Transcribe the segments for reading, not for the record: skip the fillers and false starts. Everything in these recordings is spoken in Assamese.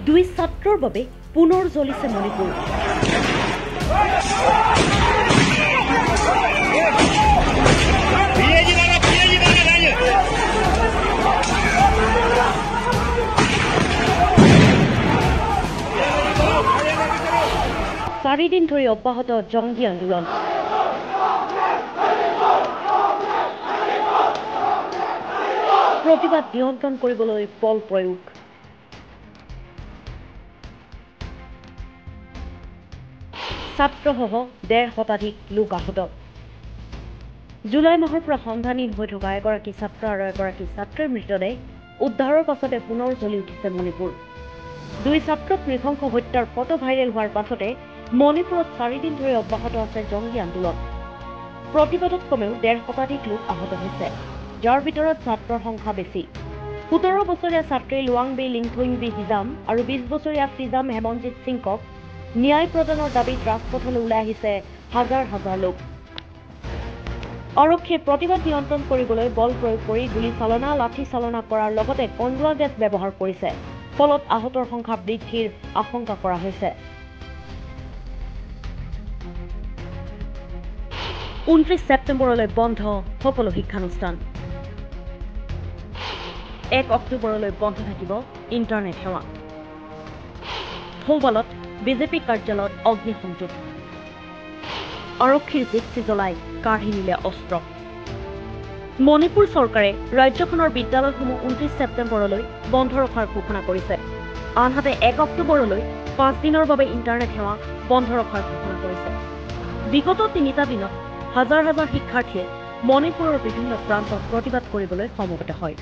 দুই ছাত্ৰৰ বাবে পুনৰ জ্বলিছে মণিপুৰ। চাৰিদিন ধৰি অব্যাহত জংগী আন্দোলন। প্ৰতিবাদ নিয়ন্ত্ৰণ কৰিবলৈ বল প্ৰয়োগ। ছাত্ৰসহ ১৫০ শতাধিক লোক আহত। জুলাই মাহৰ পৰা সন্ধানহীন হৈ থকা এগৰাকী ছাত্ৰ আৰু এগৰাকী ছাত্ৰীৰ মৃতদেহ উদ্ধাৰৰ পাছতে পুনৰ জ্বলি উঠিছে মণিপুৰ। দুই ছাত্ৰক নৃশংস হত্যাৰ ফটো ভাইৰেল হোৱাৰ পাছতে মণিপুৰত ৪ দিন ধৰি অব্যাহত আছে জংগী আন্দোলন। প্ৰতিবাদত কমেও ১৫০ শতাধিক লোক আহত হৈছে, যাৰ ভিতৰত ছাত্ৰৰ সংখ্যা বেছি। ১৭ বছৰীয়া ছাত্ৰী লুৱাংবি লিংথুইংবি হিজাম আৰু ২০ বছৰীয়া ফিজাম হেমনজিৎ সিংক ন্যায় প্ৰদানৰ দাবীত ৰাজপথলৈ ওলাই আহিছে হাজাৰ হাজাৰ লোক। আৰক্ষীয়ে প্ৰতিবাদ নিয়ন্ত্ৰণ কৰিবলৈ বল প্ৰয়োগ কৰি গুলীচালনা, লাঠিচালনা কৰাৰ লগতে কন্দুৱা গেছ ব্যৱহাৰ কৰিছে, ফলত আহতৰ সংখ্যা বৃদ্ধিৰ আশংকা কৰা হৈছে। ২৯ ছেপ্টেম্বৰলৈ বন্ধ সকলো শিক্ষানুষ্ঠান। ১ অক্টোবৰলৈ বন্ধ থাকিব ইণ্টাৰনেট সেৱা। থৌবালত বিজেপি কাৰ্যালয়ত অগ্নিসংযোগ। আৰক্ষীৰ জিপচি জ্বলাই কাঢ়ি নিলে অস্ত্ৰ। মণিপুৰ চৰকাৰে ৰাজ্যখনৰ বিদ্যালয়সমূহ ২৯ ছেপ্টেম্বৰলৈ বন্ধ ৰখাৰ ঘোষণা কৰিছে। আনহাতে ১ অক্টোবৰলৈ ৫ দিনৰ বাবে ইণ্টাৰনেট সেৱা বন্ধ ৰখাৰ ঘোষণা কৰিছে। বিগত ৩টা দিনত হাজাৰ হাজাৰ শিক্ষাৰ্থীয়ে মণিপুৰৰ বিভিন্ন প্ৰান্তত প্ৰতিবাদ কৰিবলৈ সমবেত হয়,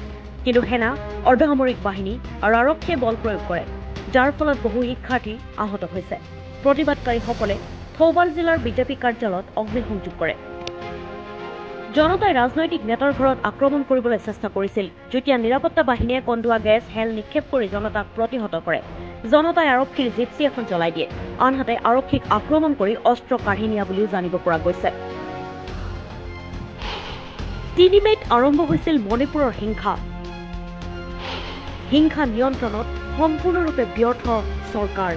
কিন্তু সেনা, অৰ্ধসামৰিক বাহিনী আৰু আৰক্ষীয়ে বল প্ৰয়োগ কৰে, যাৰ ফলত বহু শিক্ষাৰ্থী আহত হৈছে। প্ৰতিবাদকাৰীসকলে থৌবাল জিলাৰ বিজেপি কাৰ্যালয়ত অগ্নিসংযোগ কৰে। জনতাই ৰাজনৈতিক নেতাৰ ঘৰত আক্ৰমণ কৰিবলৈ চেষ্টা কৰিছিল, যেতিয়া নিৰাপত্তা বাহিনীয়ে কন্দুৱা গেছ, হেল নিক্ষেপ কৰি জনতাক প্ৰতিহত কৰে। জনতাই আৰক্ষীৰ জিপচি এখন জ্বলাই দিয়ে, আনহাতে আৰক্ষীক আক্ৰমণ কৰি অস্ত্ৰ কাঢ়ি নিয়া বুলিও জানিব পৰা গৈছে। ৩ মে'ত আৰম্ভ হৈছিল মণিপুৰৰ হিংসা। হিংসা নিয়ন্ত্ৰণত সম্পূৰ্ণৰূপে ব্যৰ্থ চৰকাৰ।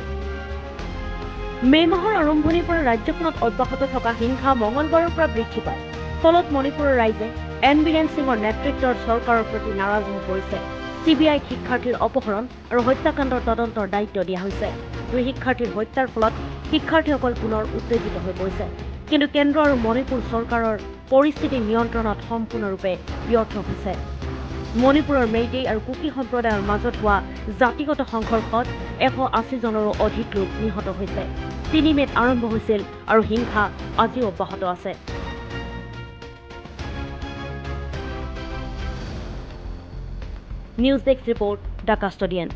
মে' মাহৰ আৰম্ভণিৰ পৰা ৰাজ্যখনত অব্যাহত থকা হিংসা মঙলবাৰৰ পৰা বৃদ্ধি পায়, ফলত মণিপুৰৰ ৰাইজে এন বীৰেন সিঙৰ নেতৃত্বৰ চৰকাৰৰ প্ৰতি নাৰাজ হৈ পৰিছে। CBIক শিক্ষাৰ্থীৰ অপহৰণ আৰু হত্যাকাণ্ডৰ তদন্তৰ দায়িত্ব দিয়া হৈছে। দুই শিক্ষাৰ্থীৰ হত্যাৰ ফলত শিক্ষাৰ্থীসকল পুনৰ উত্তেজিত হৈ পৰিছে, কিন্তু কেন্দ্ৰ আৰু মণিপুৰ চৰকাৰৰ পৰিস্থিতি নিয়ন্ত্ৰণত সম্পূৰ্ণৰূপে ব্যৰ্থ হৈছে। মণিপুৰৰ মেইটেই আৰু কুকি সম্প্ৰদায়ৰ মাজত হোৱা জাতিগত সংঘৰ্ষত ১৮০ জনৰো অধিক লোক নিহত হৈছে। ৩ মে'ত আৰম্ভ হৈছিল আৰু হিংসা আজিও অব্যাহত আছে। News desk report, the custodian.